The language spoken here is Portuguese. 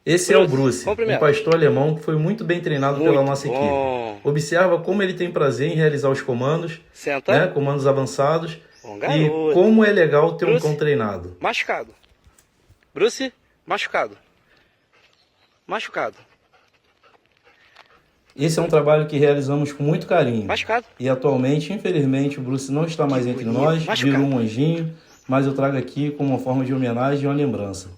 Esse é o Bruce, Vamos um primeiro. pastor alemão que foi muito bem treinado pela Muito nossa equipe. bom. Observa como ele tem prazer em realizar os comandos, Senta. comandos avançados, Bom e garoto. como é legal ter um Bruce. cão treinado. Machucado. Bruce, machucado. Machucado. Esse é um trabalho que realizamos com muito carinho. Machucado. E atualmente, infelizmente, o Bruce não está mais entre bonito. nós, Machucado. virou um anjinho, mas eu trago aqui como uma forma de homenagem e uma lembrança.